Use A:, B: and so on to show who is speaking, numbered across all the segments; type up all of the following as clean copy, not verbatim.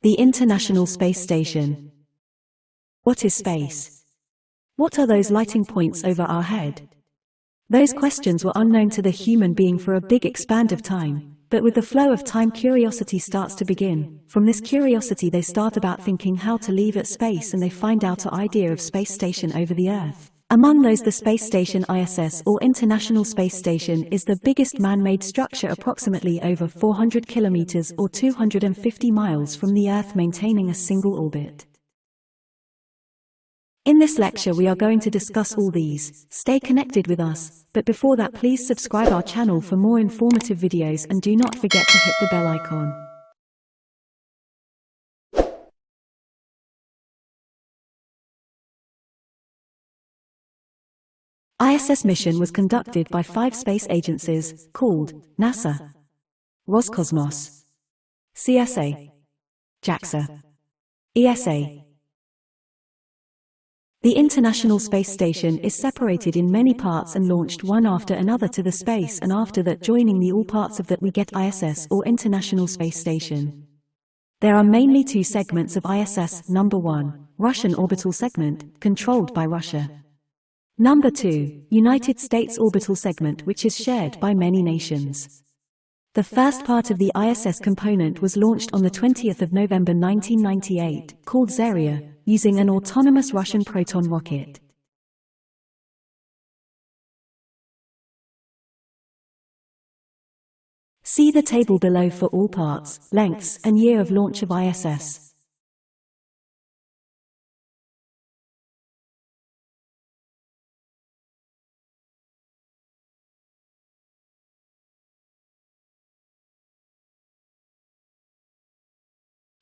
A: The International Space Station. What is space? What are those lighting points over our head? Those questions were unknown to the human being for a big span of time, but with the flow of time curiosity starts to begin. From this curiosity they start about thinking how to leave at space, and they find out an idea of space station over the Earth. Among those, the space station ISS or International Space Station is the biggest man-made structure, approximately over 400 kilometers or 250 miles from the Earth, maintaining a single orbit. In this lecture we are going to discuss all these. Stay connected with us, but before that please subscribe our channel for more informative videos and do not forget to hit the bell icon. ISS mission was conducted by 5 space agencies, called NASA, Roscosmos, CSA, JAXA, ESA. The International Space Station is separated in many parts and launched one after another to the space, and after that joining the all parts of that we get ISS or International Space Station. There are mainly 2 segments of ISS. Number 1, Russian orbital segment, controlled by Russia. Number 2, United States orbital segment, which is shared by many nations. The first part of the ISS component was launched on the 20th of November 1998, called Zarya, using an autonomous Russian Proton rocket. See the table below for all parts, lengths, and year of launch of ISS.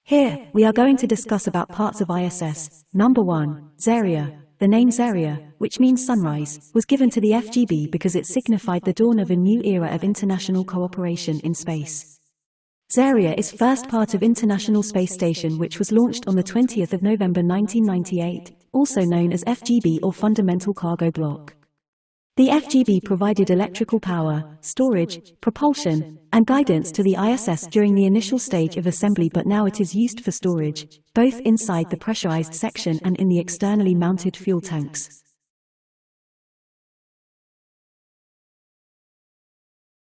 A: Here, we are going to discuss about parts of ISS. Number 1, Zarya. The name Zarya, which means sunrise, was given to the FGB because it signified the dawn of a new era of international cooperation in space. Zarya is first part of International Space Station, which was launched on the 20th of November 1998, also known as FGB or Fundamental Cargo Block. The FGB provided electrical power, storage, propulsion, and guidance to the ISS during the initial stage of assembly, but now it is used for storage, both inside the pressurized section and in the externally mounted fuel tanks.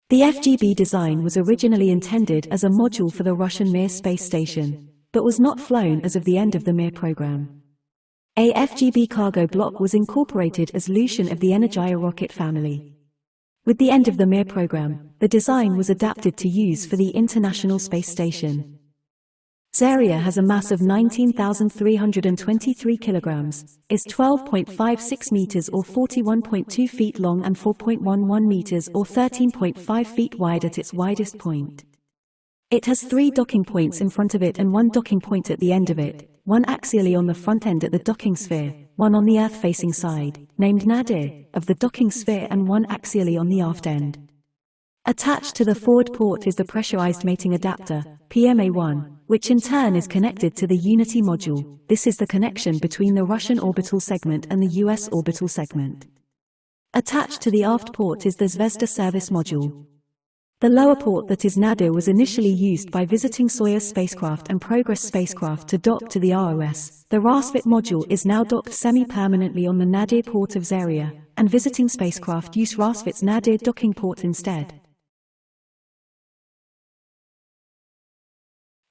A: The FGB design was originally intended as a module for the Russian Mir space station, but was not flown as of the end of the Mir program. A FGB cargo block was incorporated as solution of the Energiya rocket family. With the end of the Mir program, the design was adapted to use for the International Space Station. Zarya has a mass of 19,323 kilograms, is 12.56 meters or 41.2 feet long and 4.11 meters or 13.5 feet wide at its widest point. It has 3 docking points in front of it and 1 docking point at the end of it, one axially on the front end at the docking sphere, one on the Earth-facing side, named nadir, of the docking sphere, and one axially on the aft end. Attached to the forward port is the pressurized mating adapter, PMA-1, which in turn is connected to the Unity module. This is the connection between the Russian orbital segment and the US orbital segment. Attached to the aft port is the Zvezda service module. The lower port, that is nadir, was initially used by visiting Soyuz spacecraft and Progress spacecraft to dock to the ROS. The Rassvet module is now docked semi-permanently on the nadir port of Zarya, and visiting spacecraft use Rassvet's nadir docking port instead.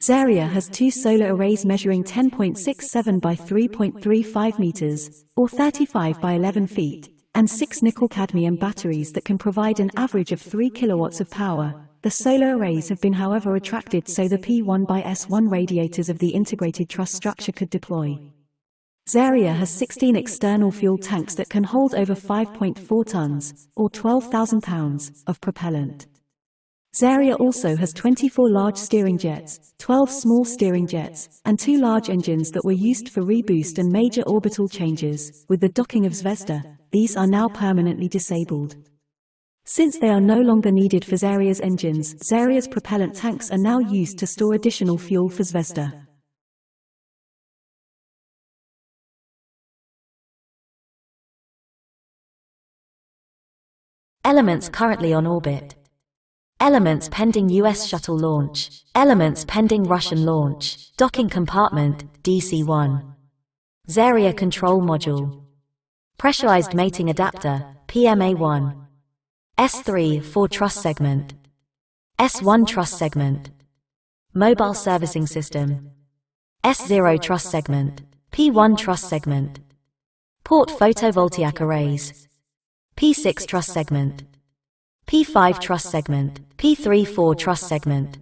A: Zarya has 2 solar arrays measuring 10.67 by 3.35 meters, or 35 by 11 feet, and 6 nickel-cadmium batteries that can provide an average of 3 kilowatts of power. The solar arrays have been however retracted so the P1/S1 radiators of the integrated truss structure could deploy. Zarya has 16 external fuel tanks that can hold over 5.4 tons, or 12,000 pounds, of propellant. Zarya also has 24 large steering jets, 12 small steering jets, and 2 large engines that were used for reboost and major orbital changes. With the docking of Zvezda, these are now permanently disabled. Since they are no longer needed for Zarya's engines, Zarya's propellant tanks are now used to store additional fuel for Zvezda.
B: Elements currently on orbit.
A: Elements pending US shuttle launch. Elements pending Russian launch. Docking compartment, DC-1. Zarya control module. Pressurized mating adapter, PMA-1. S3-4 truss segment. S1 truss segment. Mobile servicing system. S0 truss segment. P1 truss segment. Port photovoltaic arrays. P6 truss segment. P5 truss segment. P3-4 truss segment.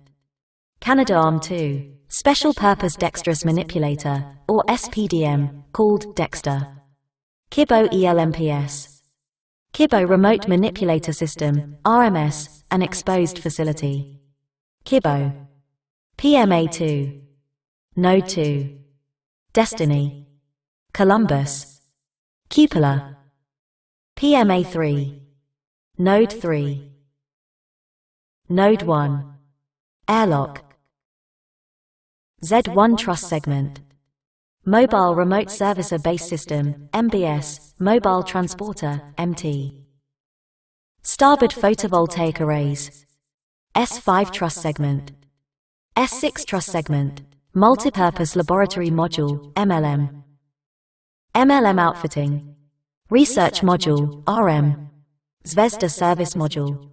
A: Canadarm2. Special Purpose Dexterous Manipulator, or SPDM, called Dexter. Kibo ELMPS. Kibo Remote Manipulator System, RMS, an exposed facility. Kibo. PMA-2. Node 2. Destiny. Columbus. Cupola. PMA-3. Node 3. Node 1. Airlock. Z1 truss segment. Mobile Remote Servicer Base System, MBS, Mobile Transporter, MT. Starboard photovoltaic arrays. S5 truss segment. S6 truss segment. Multipurpose Laboratory Module, MLM. MLM outfitting. Research Module, RM. Zvezda Service Module.